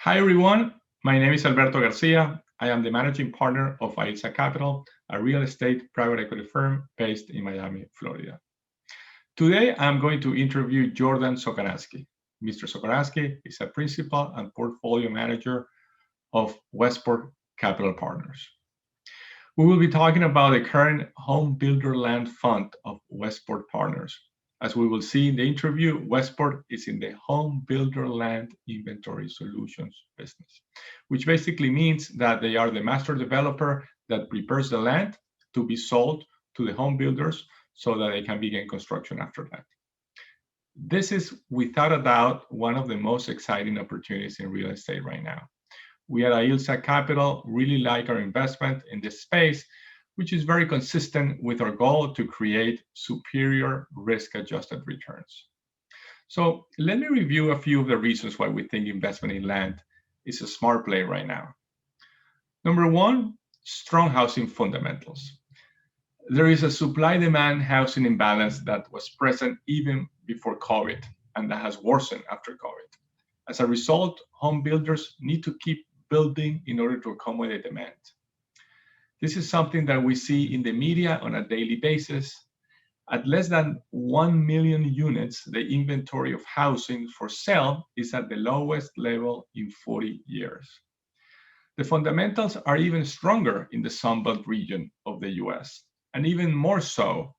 Hi, everyone. My name is Alberto Garcia. I am the managing partner of AILSA Capital, a real estate private equity firm based in Miami, Florida. Today, I'm going to interview Jordan Socaransky. Mr. Socaransky is a principal and portfolio manager of Westport Capital Partners. We will be talking about the current home builder land fund of Westport Partners. As we will see in the interview, Westport is in the home builder land inventory solutions business, which basically means that they are the master developer that prepares the land to be sold to the home builders so that they can begin construction after that. This is without a doubt one of the most exciting opportunities in real estate right now. We at AILSA Capital really like our investment in this space, which is very consistent with our goal to create superior risk-adjusted returns. So let me review a few of the reasons why we think investment in land is a smart play right now. Number one, strong housing fundamentals. There is a supply-demand housing imbalance that was present even before COVID, and that has worsened after COVID. As a result, home builders need to keep building in order to accommodate demand. This is something that we see in the media on a daily basis. At less than 1 million units, the inventory of housing for sale is at the lowest level in 40 years. The fundamentals are even stronger in the Sunbelt region of the US, and even more so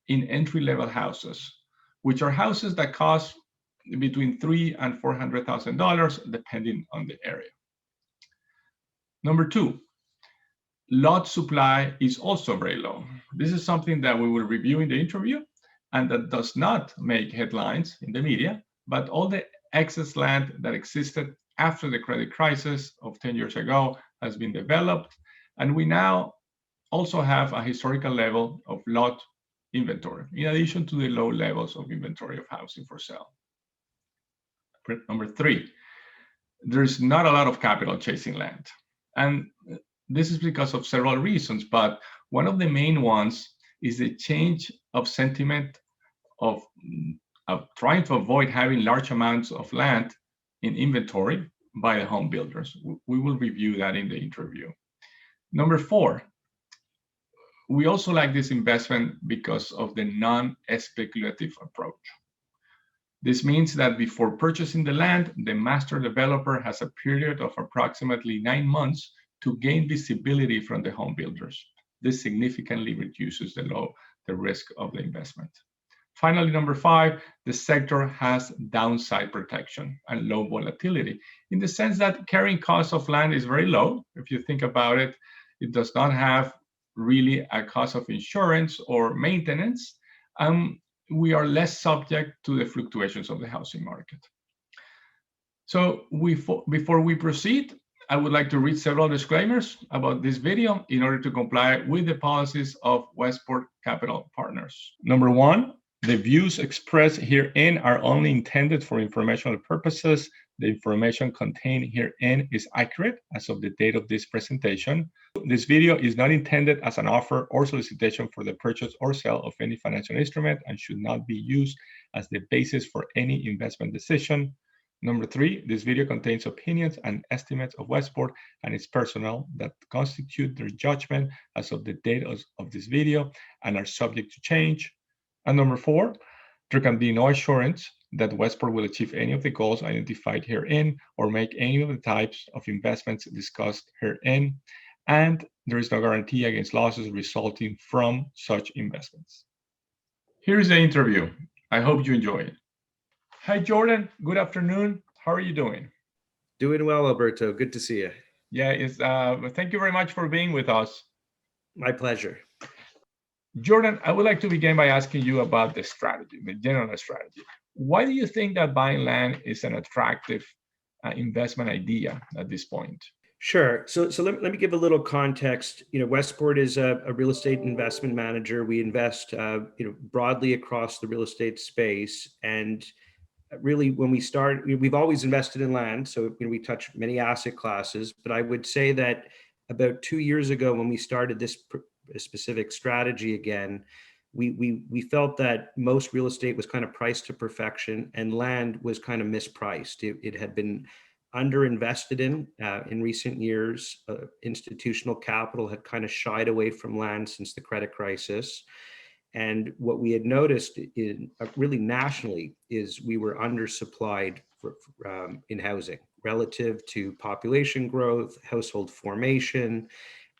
in entry-level houses, which are houses that cost between $300,000 and $400,000, depending on the area. Number two, lot supply is also very low. This is something that we will review in the interview, and that does not make headlines in the media, but all the excess land that existed after the credit crisis of 10 years ago has been developed, and we now also have a historical level of lot inventory, in addition to the low levels of inventory of housing for sale. Number three, there's not a lot of capital chasing land. And this is because of several reasons, but one of the main ones is the change of sentiment of trying to avoid having large amounts of land in inventory by the home builders. We will review that in the interview. Number four, we also like this investment because of the non-speculative approach. This means that before purchasing the land, the master developer has a period of approximately 9 months to gain visibility from the home builders. This significantly reduces the risk of the investment. Finally, number five, the sector has downside protection and low volatility in the sense that carrying cost of land is very low. If you think about it, it does not have really a cost of insurance or maintenance. We are less subject to the fluctuations of the housing market. So before we proceed, I would like to read several disclaimers about this video in order to comply with the policies of Westport Capital Partners. Number one, the views expressed herein are only intended for informational purposes. The information contained herein is accurate as of the date of this presentation. This video is not intended as an offer or solicitation for the purchase or sale of any financial instrument and should not be used as the basis for any investment decision. Number three, this video contains opinions and estimates of Westport and its personnel that constitute their judgment as of the date of this video and are subject to change. And number four, there can be no assurance that Westport will achieve any of the goals identified herein or make any of the types of investments discussed herein, and there is no guarantee against losses resulting from such investments. Here is the interview. I hope you enjoy it. Hi, Jordan. Good afternoon. How are you doing? Doing well, Alberto. Good to see you. Yeah, thank you very much for being with us. My pleasure. Jordan, I would like to begin by asking you about the strategy, the general strategy. Why do you think that buying land is an attractive investment idea at this point? Sure. So let me give a little context. Westport is a real estate investment manager. We invest, broadly across the real estate space. And really, when we start, we've always invested in land. So we touch many asset classes. But I would say that about 2 years ago, when we started this specific strategy again, we felt that most real estate was kind of priced to perfection and land was kind of mispriced. It had been underinvested in recent years. Institutional capital had kind of shied away from land since the credit crisis. And what we had noticed in really nationally is we were undersupplied in housing relative to population growth, household formation,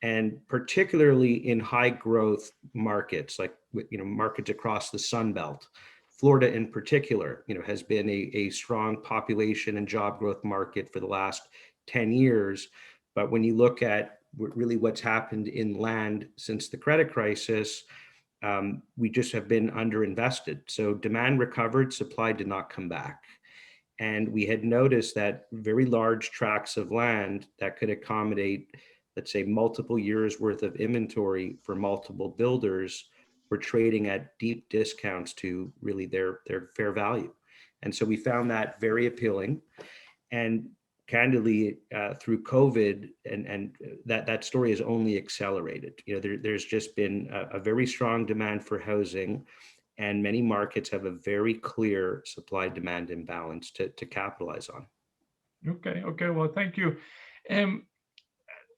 and particularly in high growth markets like markets across the Sun Belt. Florida in particular, has been a strong population and job growth market for the last 10 years. But when you look at really what's happened in land since the credit crisis, we just have been underinvested. So demand recovered, supply did not come back. And we had noticed that very large tracts of land that could accommodate, let's say, multiple years worth of inventory for multiple builders were trading at deep discounts to really their fair value. And so we found that very appealing. And candidly, through COVID, and that story has only accelerated. There's just been a very strong demand for housing, and many markets have a very clear supply-demand imbalance to capitalize on. Okay. Well, thank you. And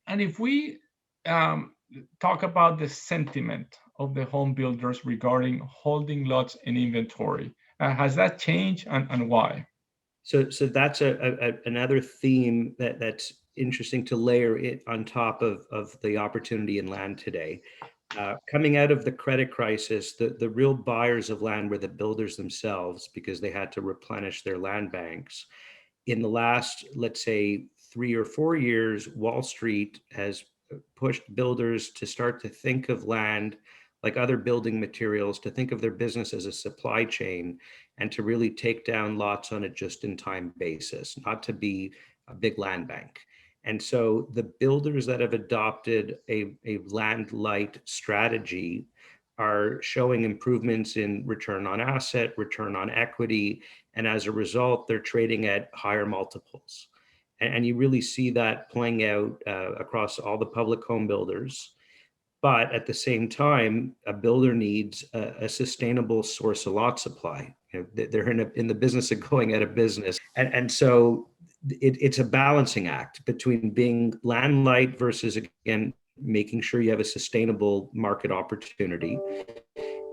if we talk about the sentiment of the home builders regarding holding lots in inventory, has that changed, and why? So that's another theme that's interesting to layer it on top of the opportunity in land today. Coming out of the credit crisis, the real buyers of land were the builders themselves because they had to replenish their land banks. In the last, let's say, 3 or 4 years, Wall Street has pushed builders to start to think of land like other building materials, to think of their business as a supply chain, and to really take down lots on a just-in-time basis, not to be a big land bank. And so the builders that have adopted a land light strategy are showing improvements in return on asset, return on equity, and as a result, they're trading at higher multiples. And you really see that playing out across all the public home builders. But at the same time, a builder needs a sustainable source of lot supply. They're in the business of going out of business. And so it's a balancing act between being land light versus, again, making sure you have a sustainable market opportunity.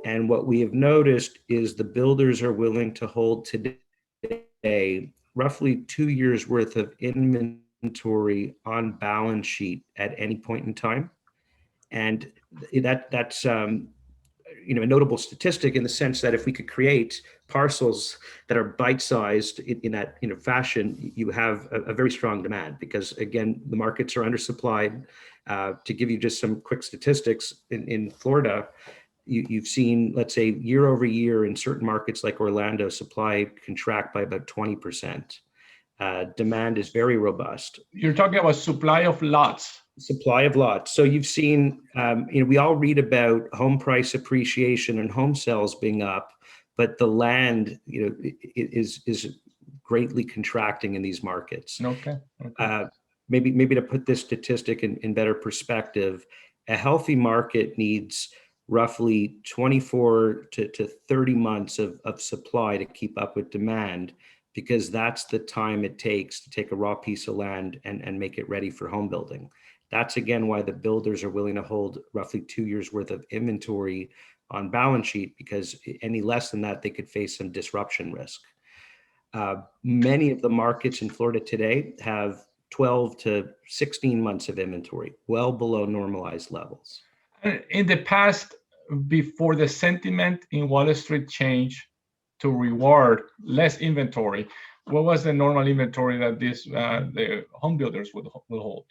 And what we have noticed is the builders are willing to hold today roughly 2 years worth of inventory on balance sheet at any point in time. And that's a notable statistic in the sense that if we could create parcels that are bite-sized in that fashion, you have a very strong demand because, again, the markets are undersupplied. To give you just some quick statistics, in Florida, you've seen, let's say, year over year in certain markets like Orlando, supply contract by about 20%. Demand is very robust. You're talking about supply of lots. Supply of lots. So you've seen, we all read about home price appreciation and home sales being up, but the land, is greatly contracting in these markets. Okay. Maybe to put this statistic in better perspective, a healthy market needs roughly 24 to 30 months of supply to keep up with demand, because that's the time it takes to take a raw piece of land and make it ready for home building. That's, again, why the builders are willing to hold roughly 2 years worth of inventory on balance sheet, because any less than that, they could face some disruption risk. Many of the markets in Florida today have 12 to 16 months of inventory, well below normalized levels. In the past, before the sentiment in Wall Street changed to reward less inventory, what was the normal inventory that the home builders would hold?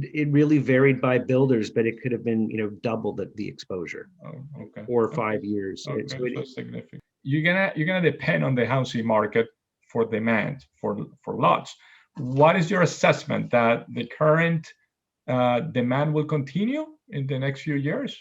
It really varied by builders, but it could have been, double the exposure. Oh, okay. 4 or 5 years. Okay, so significant. You're gonna depend on the housing market for demand for lots. What is your assessment that the current demand will continue in the next few years?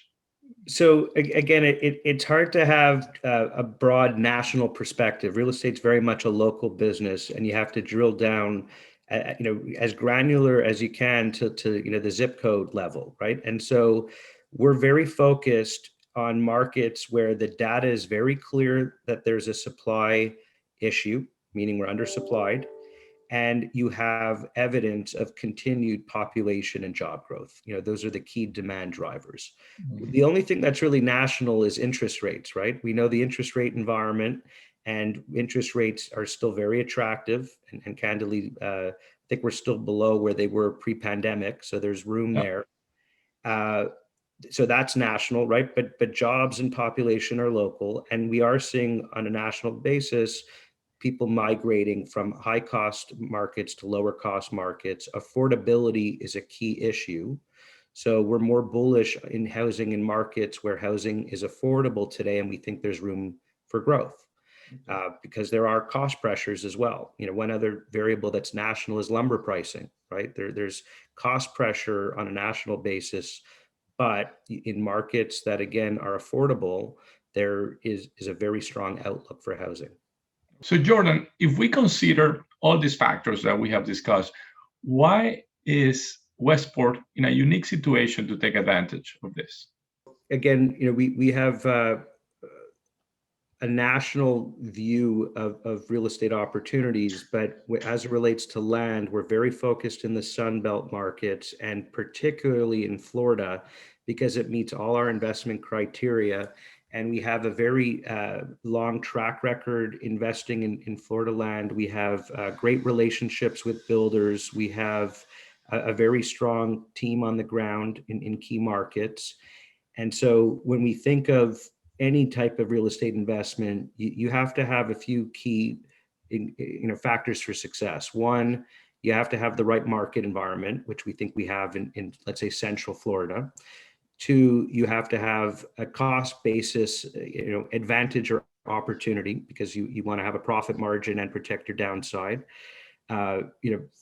So again, it's hard to have a broad national perspective. Real estate's very much a local business, and you have to drill down, as granular as you can to the zip code level, right? And so we're very focused on markets where the data is very clear that there's a supply issue, meaning we're undersupplied, and you have evidence of continued population and job growth. Those are the key demand drivers. The only thing that's really national is interest rates, right? We know the interest rate environment, and interest rates are still very attractive, and candidly, I think we're still below where they were pre-pandemic, so there's room Yeah. there. So that's national, right? But jobs and population are local, and we are seeing on a national basis people migrating from high cost markets to lower cost markets. Affordability is a key issue. So we're more bullish in housing in markets where housing is affordable today, and we think there's room for growth. Because there are cost pressures as well. One other variable that's national is lumber pricing, right? There's cost pressure on a national basis, but in markets that, again, are affordable, there is a very strong outlook for housing. So, Jordan, if we consider all these factors that we have discussed, why is Westport in a unique situation to take advantage of this? Again, we have a national view of real estate opportunities, but as it relates to land, we're very focused in the Sun Belt markets, and particularly in Florida, because it meets all our investment criteria. And we have a very long track record investing in Florida land. We have great relationships with builders. We have a very strong team on the ground in key markets. And so when we think of any type of real estate investment, you have to have a few key factors for success. One, you have to have the right market environment, which we think we have in let's say, Central Florida. Two, you have to have a cost basis, advantage or opportunity, because you want to have a profit margin and protect your downside.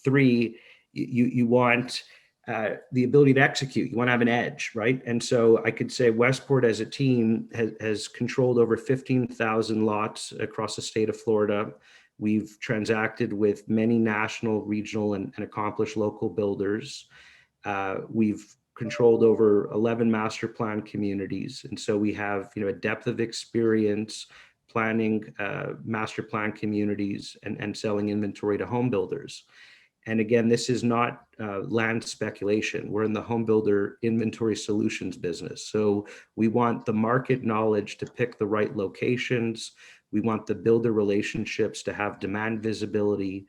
Three, you want the ability to execute. You want to have an edge, right? And so I could say Westport as a team has controlled over 15,000 lots across the state of Florida. We've transacted with many national, regional, and accomplished local builders. We've controlled over 11 master plan communities. And so we have, a depth of experience planning master plan communities and selling inventory to home builders. And again, this is not land speculation. We're in the home builder inventory solutions business. So we want the market knowledge to pick the right locations. We want the builder relationships to have demand visibility.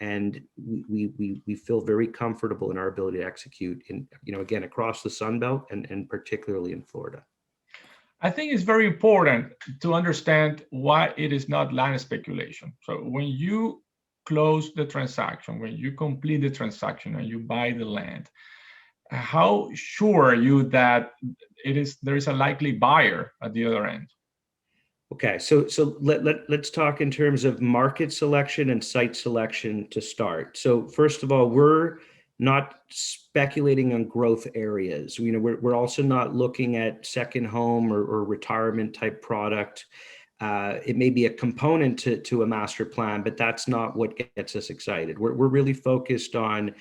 And we feel very comfortable in our ability to execute again, across the Sun Belt and particularly in Florida. I think it's very important to understand why it is not land speculation. So when you close the transaction, when you complete the transaction and you buy the land, how sure are you that there is a likely buyer at the other end? Okay, so let's talk in terms of market selection and site selection to start. So first of all, we're not speculating on growth areas. We're also not looking at second home or retirement type product. It may be a component to a master plan, but that's not what gets us excited. We're really focused on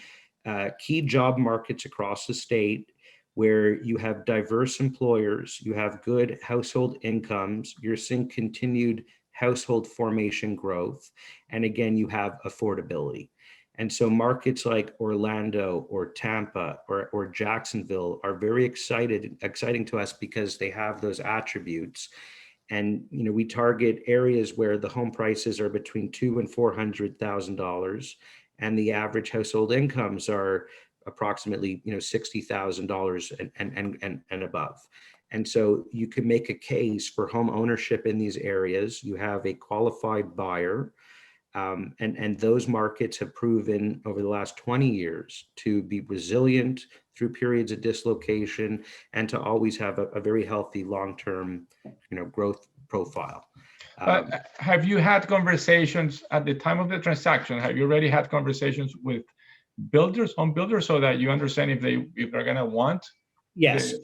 key job markets across the state where you have diverse employers, you have good household incomes, you're seeing continued household formation growth, and again, you have affordability. And so markets like Orlando or Tampa or Jacksonville are very exciting to us because they have those attributes. And we target areas where the home prices are between $200,000 and $400,000, and the average household incomes are approximately $60,000 and above. And so you can make a case for home ownership in these areas. You have a qualified buyer, and those markets have proven over the last 20 years to be resilient through periods of dislocation and to always have a very healthy long-term growth profile. But have you had conversations at the time of the transaction? Have you already had conversations with home builders, so that you understand if they're going to want? Yes.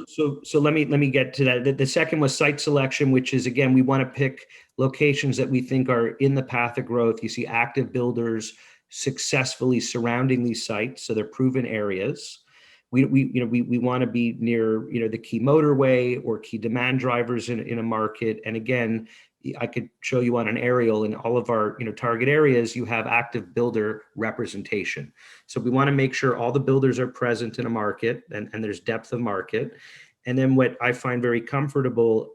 So let me get to that. The second was site selection, which is, again, we want to pick locations that we think are in the path of growth. You see active builders successfully surrounding these sites, so they're proven areas. We want to be near the key motorway or key demand drivers in a market. And again, I could show you on an aerial in all of our target areas, you have active builder representation. So we want to make sure all the builders are present in a market and there's depth of market. And then what I find very comfortable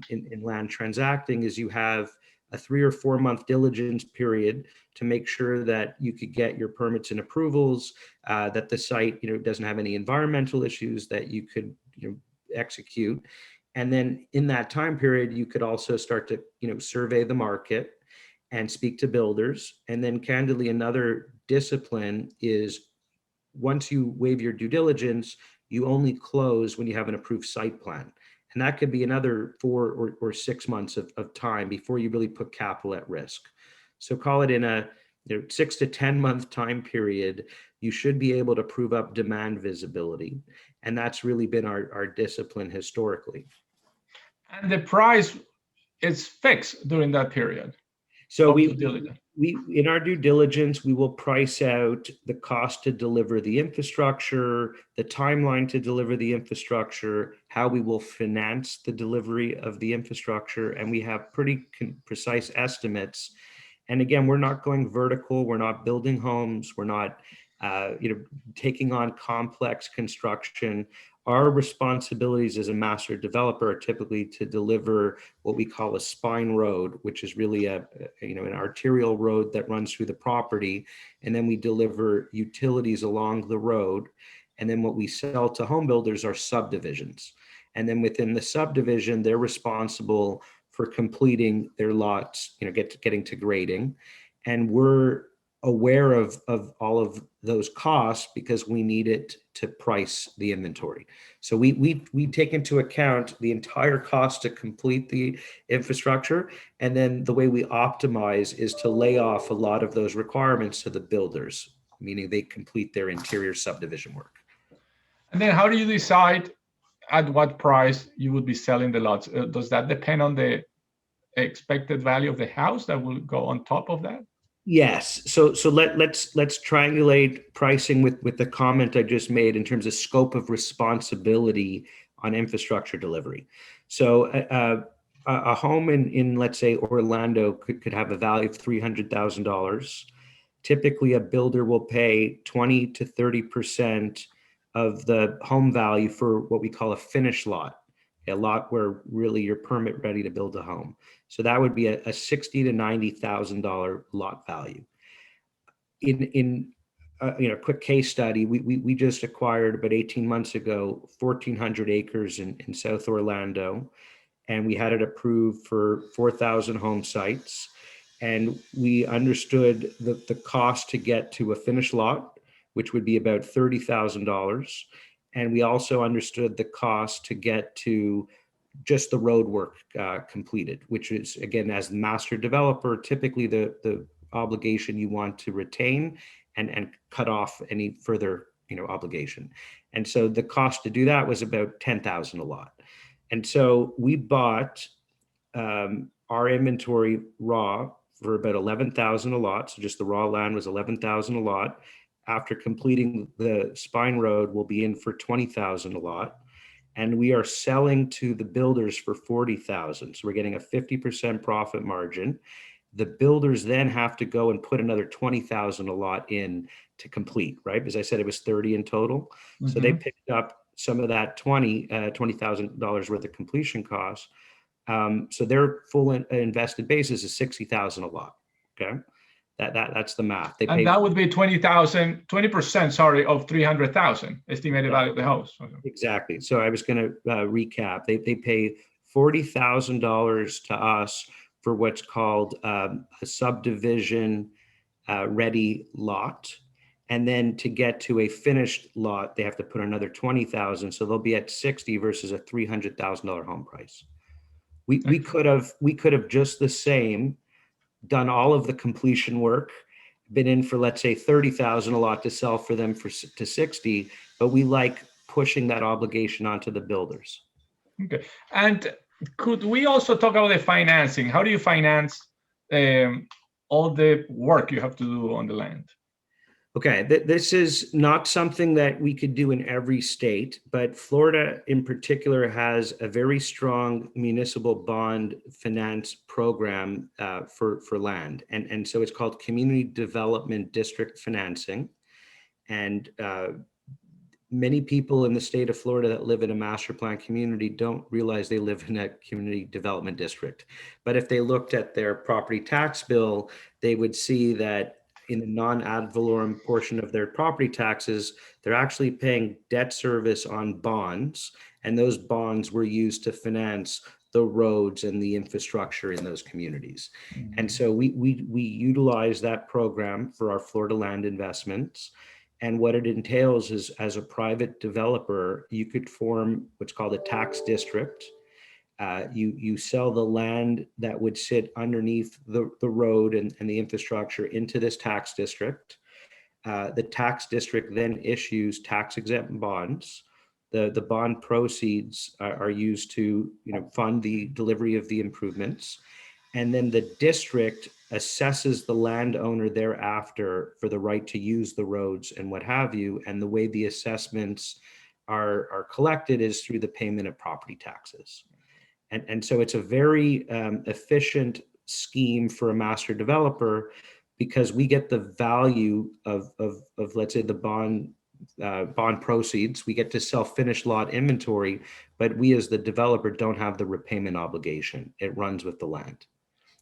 in land transacting is you have a 3 or 4 month diligence period to make sure that you could get your permits and approvals, that the site doesn't have any environmental issues, that you could execute. And then in that time period, you could also start to survey the market and speak to builders. And then candidly, another discipline is once you waive your due diligence, you only close when you have an approved site plan. And that could be another 4 or 6 months of time before you really put capital at risk. So call it in a 6 to 10 month time period, you should be able to prove up demand visibility. And that's really been our discipline historically. And the price is fixed during that period. So we in our due diligence, we will price out the cost to deliver the infrastructure, the timeline to deliver the infrastructure, how we will finance the delivery of the infrastructure, and we have pretty precise estimates. And again, we're not going vertical, we're not building homes, we're not taking on complex construction. Our responsibilities as a master developer are typically to deliver what we call a spine road, which is really an arterial road that runs through the property. And then we deliver utilities along the road. And then what we sell to home builders are subdivisions. And then within the subdivision, they're responsible for completing their lots, getting to grading. And we're aware of all of those costs because we need it to price the inventory. So we take into account the entire cost to complete the infrastructure. And then the way we optimize is to lay off a lot of those requirements to the builders, meaning they complete their interior subdivision work. And then how do you decide at what price you would be selling the lots? Does that depend on the expected value of the house that will go on top of that? Yes. So let's triangulate pricing with the comment I just made in terms of scope of responsibility on infrastructure delivery. So a home in let's say Orlando could have a value of $300,000. Typically, a builder will pay 20 to 30% of the home value for what we call a finished lot, a lot where really you're permit ready to build a home. So that would be a $60,000 to $90,000 lot value. In a quick case study, we just acquired about 18 months ago 1,400 acres in South Orlando, and we had it approved for 4,000 home sites. And we understood the cost to get to a finished lot, which would be about $30,000. And we also understood the cost to get to just the road work completed, which is, again, as the master developer, typically the obligation you want to retain and cut off any further obligation. And so the cost to do that was about $10,000 a lot. And so we bought our inventory raw for about $11,000 a lot. So just the raw land was $11,000 a lot. After completing the spine road, we'll be in for $20,000 a lot. And we are selling to the builders for $40,000. So we're getting a 50% profit margin. The builders then have to go and put another $20,000 a lot in to complete, right? As I said, it was 30 in total. Mm-hmm. So they picked up some of that $20,000 worth of completion costs. So their full invested basis is $60,000 a lot. Okay. That's the math. And that would be 20%, of 300,000 estimated value of the house. Exactly. So I was going to recap. They pay $40,000 to us for what's called a subdivision ready lot. And then to get to a finished lot, they have to put another $20,000. So they'll be at 60 versus a $300,000 home price. We could have just the same done all of the completion work, been in for, let's say, $30,000 a lot to sell for them to 60, but we like pushing that obligation onto the builders. Okay. And could we also talk about the financing? How do you finance all the work you have to do on the land? Okay, this is not something that we could do in every state, but Florida in particular has a very strong municipal bond finance program for land. And so it's called Community Development District Financing. And many people in the state of Florida that live in a master plan community don't realize they live in a community development district. But if they looked at their property tax bill, they would see that in the non-ad valorem portion of their property taxes, they're actually paying debt service on bonds, and those bonds were used to finance the roads and the infrastructure in those communities. And so we utilize that program for our Florida land investments. And what it entails is, as a private developer, you could form what's called a tax district. You sell the land that would sit underneath the road and the infrastructure into this tax district. The tax district then issues tax exempt bonds. The bond proceeds are used to fund the delivery of the improvements. And then the district assesses the landowner thereafter for the right to use the roads and what have you. And the way the assessments are collected is through the payment of property taxes. And so it's a very efficient scheme for a master developer, because we get the value of let's say the bond proceeds. We get to sell finished lot inventory, but we as the developer don't have the repayment obligation. It runs with the land.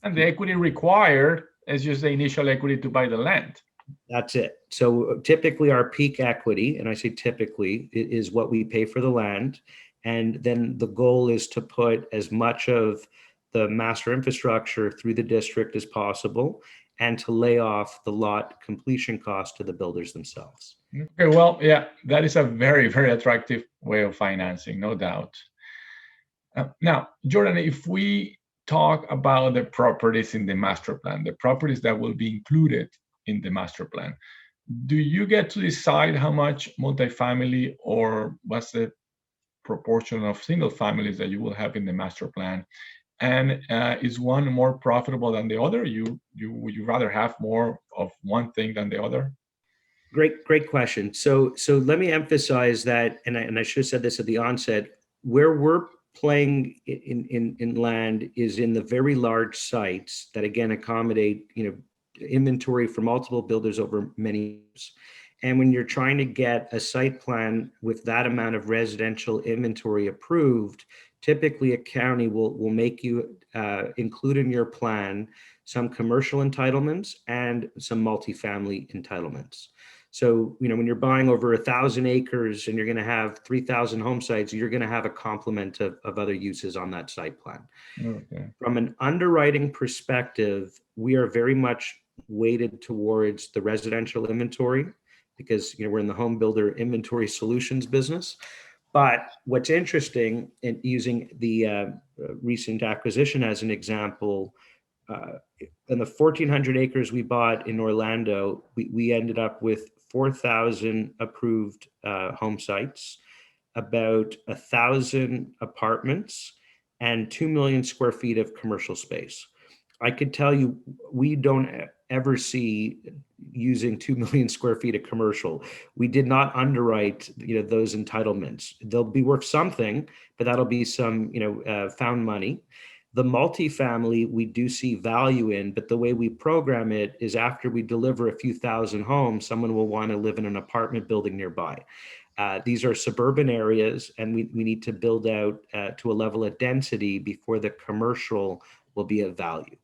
And the equity required is just the initial equity to buy the land. That's it. So typically our peak equity, and I say typically, is what we pay for the land. And then the goal is to put as much of the master infrastructure through the district as possible, and to lay off the lot completion cost to the builders themselves. Okay, well, yeah, that is a very, very attractive way of financing, no doubt. Now, Jordan, if we talk about the properties in the master plan, the properties that will be included in the master plan, do you get to decide how much multifamily or what's the proportion of single families that you will have in the master plan? And is one more profitable than the other? Would you rather have more of one thing than the other? Great question. So let me emphasize that, and I should have said this at the onset, where we're playing in land is in the very large sites that again accommodate inventory for multiple builders over many years. And when you're trying to get a site plan with that amount of residential inventory approved, typically a county will make you include in your plan some commercial entitlements and some multifamily entitlements. So, when you're buying over 1,000 acres and you're going to have 3,000 home sites, you're going to have a complement of other uses on that site plan. Okay. From an underwriting perspective, we are very much weighted towards the residential inventory, because we're in the home builder inventory solutions business. But what's interesting, in using the recent acquisition as an example, in the 1,400 acres we bought in Orlando, we ended up with 4,000 approved home sites, about 1,000 apartments, and 2 million square feet of commercial space. I could tell you, we don't ever see using 2 million square feet of commercial. We did not underwrite, those entitlements. They'll be worth something, but that'll be some, found money. The multifamily we do see value in, but the way we program it is after we deliver a few thousand homes, someone will want to live in an apartment building nearby. These are suburban areas, and we need to build out to a level of density before the commercial will be of value.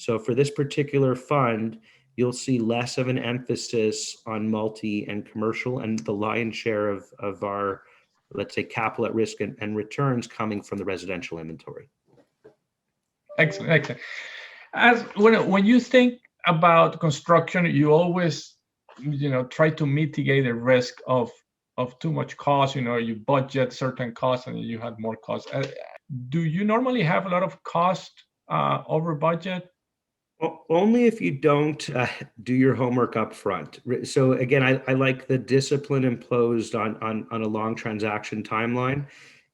So for this particular fund, you'll see less of an emphasis on multi and commercial, and the lion's share of our, let's say, capital at risk and returns coming from the residential inventory. Excellent. As when you think about construction, you always try to mitigate the risk of too much cost. You budget certain costs and you have more costs. Do you normally have a lot of cost over budget? Only if you don't do your homework up front. So again, I like the discipline imposed on a long transaction timeline.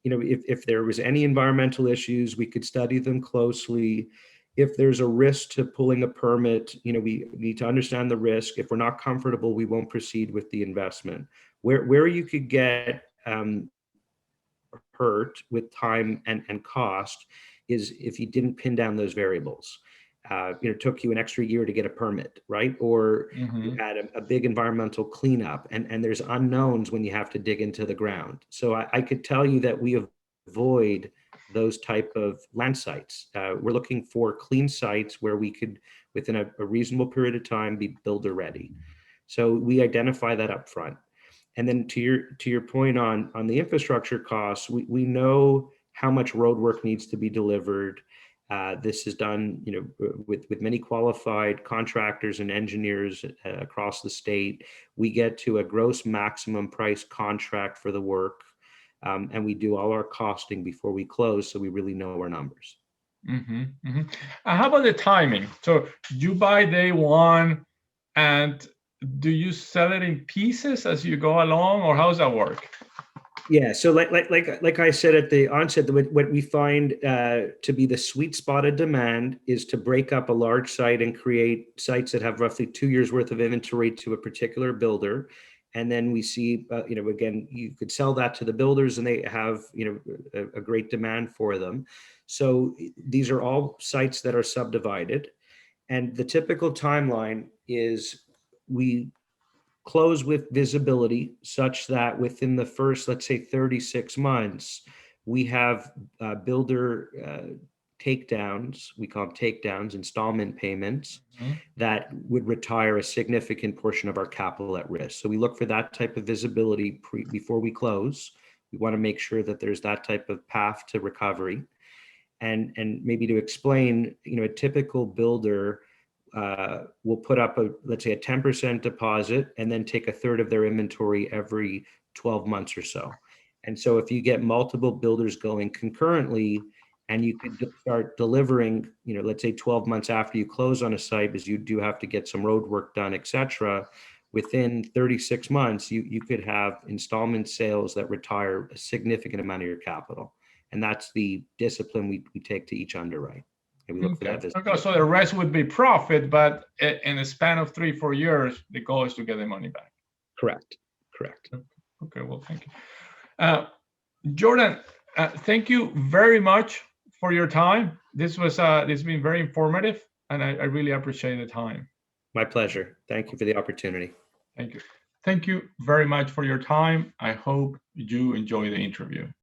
If there was any environmental issues, we could study them closely. if there's a risk to pulling a permit, we need to understand the risk. If we're not comfortable, we won't proceed with the investment. Where you could get hurt with time and cost is if you didn't pin down those variables. It took you an extra year to get a permit, right? Or you had a big environmental cleanup, and there's unknowns when you have to dig into the ground. So I could tell you that we avoid those type of land sites. We're looking for clean sites where we could, within a reasonable period of time, be builder ready. So we identify that up front. And then to your point on the infrastructure costs, we know how much road work needs to be delivered. This is done, with many qualified contractors and engineers across the state. We get to a gross maximum price contract for the work, and we do all our costing before we close, so we really know our numbers. How about the timing? So you buy day one, and do you sell it in pieces as you go along, or how does that work? Yeah, so like I said at the onset, what we find to be the sweet spot of demand is to break up a large site and create sites that have roughly 2 years worth of inventory to a particular builder. And then we see, again, you could sell that to the builders and they have, a great demand for them. So these are all sites that are subdivided. And the typical timeline is we close with visibility such that within the first, let's say 36 months, we have builder takedowns, we call them takedowns, installment payments that would retire a significant portion of our capital at risk. So we look for that type of visibility before we close. We want to make sure that there's that type of path to recovery. And maybe to explain, a typical builder will put up let's say a 10% deposit and then take a third of their inventory every 12 months or so. And so if you get multiple builders going concurrently and you could start delivering, let's say 12 months after you close on a site, because you do have to get some road work done, et cetera, within 36 months, you could have installment sales that retire a significant amount of your capital. And that's the discipline we take to each underwrite. And we look for that. Okay, so the rest would be profit, but in a span of 3-4 years, the goal is to get the money back. Correct. Okay, well, thank you. Jordan, thank you very much for your time. This has been very informative, and I really appreciate the time. My pleasure. Thank you for the opportunity. Thank you. Thank you very much for your time. I hope you enjoy the interview.